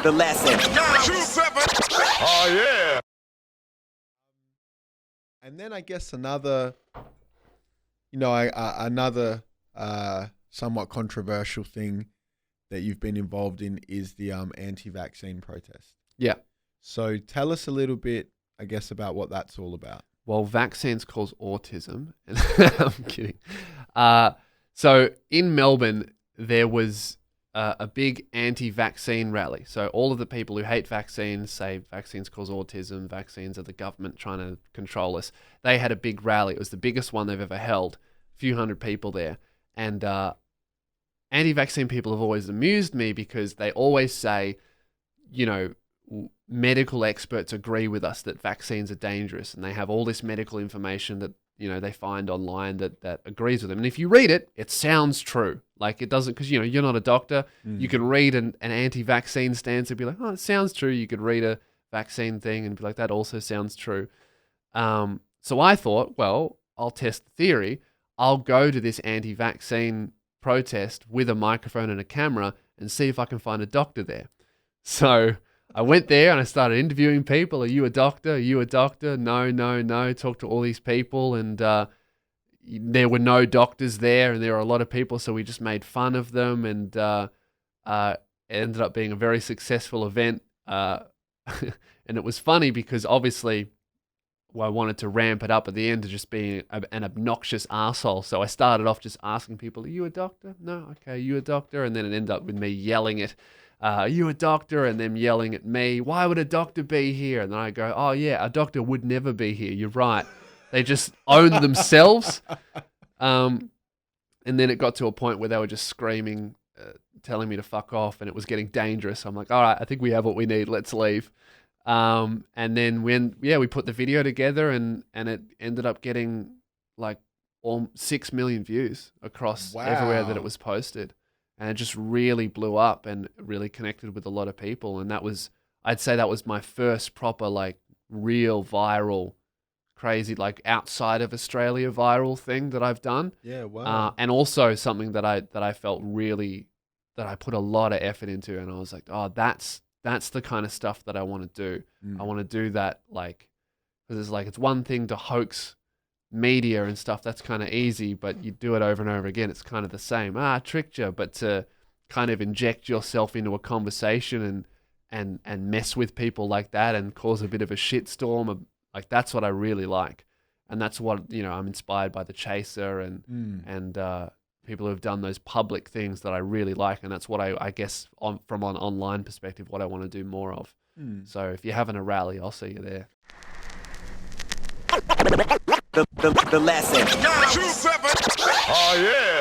The lesson. Oh yeah. And then I guess another, another somewhat controversial thing that you've been involved in is the anti-vaccine protest. Yeah. So tell us a little bit, I guess, about what that's all about. Well, vaccines cause autism. I'm kidding. So in Melbourne, there was a big anti-vaccine rally. So all of the people who hate vaccines say vaccines cause autism, vaccines are the government trying to control us. They had a big rally. It was the biggest one they've ever held. A few hundred people there. And anti-vaccine people have always amused me because they always say, medical experts agree with us that vaccines are dangerous, and they have all this medical information that they find online that agrees with them. And if you read it, it sounds true. Like it doesn't, because you're not a doctor. You can read an anti-vaccine stance and be like, oh, it sounds true. You could read a vaccine thing and be like, that also sounds true. So I thought, well, I'll test the theory. I'll go to this anti-vaccine protest with a microphone and a camera and see if I can find a doctor there. So I went there and I started interviewing people. Are you a doctor? Are you a doctor? No. Talked to all these people, and there were no doctors there, and there were a lot of people, so we just made fun of them, and it ended up being a very successful event. And it was funny because obviously I wanted to ramp it up at the end to just being an obnoxious arsehole. So I started off just asking people, are you a doctor? No? Okay, are you a doctor? And then it ended up with me yelling it. Are you a doctor? And them yelling at me, why would a doctor be here? And then I go, oh yeah, a doctor would never be here. You're right. They just own themselves. And then it got to a point where they were just screaming, telling me to fuck off, and it was getting dangerous. I'm like, all right, I think we have what we need. Let's leave. And then we put the video together, and it ended up getting like 6 million views across everywhere that it was posted. And it just really blew up and really connected with a lot of people. And I'd say that was my first proper, like, real viral, crazy, like, outside of Australia viral thing that I've done. Yeah, wow. And also something that I felt really, that I put a lot of effort into. And I was like, oh, that's the kind of stuff that I want to do. I want to do that, like, because it's one thing to hoax media and stuff, that's kind of easy, but you do it over and over again, it's kind of the same. I tricked you. But to kind of inject yourself into a conversation and mess with people like that and cause a bit of a shitstorm, like, that's what I really like. And that's what, I'm inspired by The Chaser and people who have done those public things that I really like. And that's what I guess from an online perspective, what I want to do more of. So if you're having a rally, I'll see you there. The lesson. Oh yeah.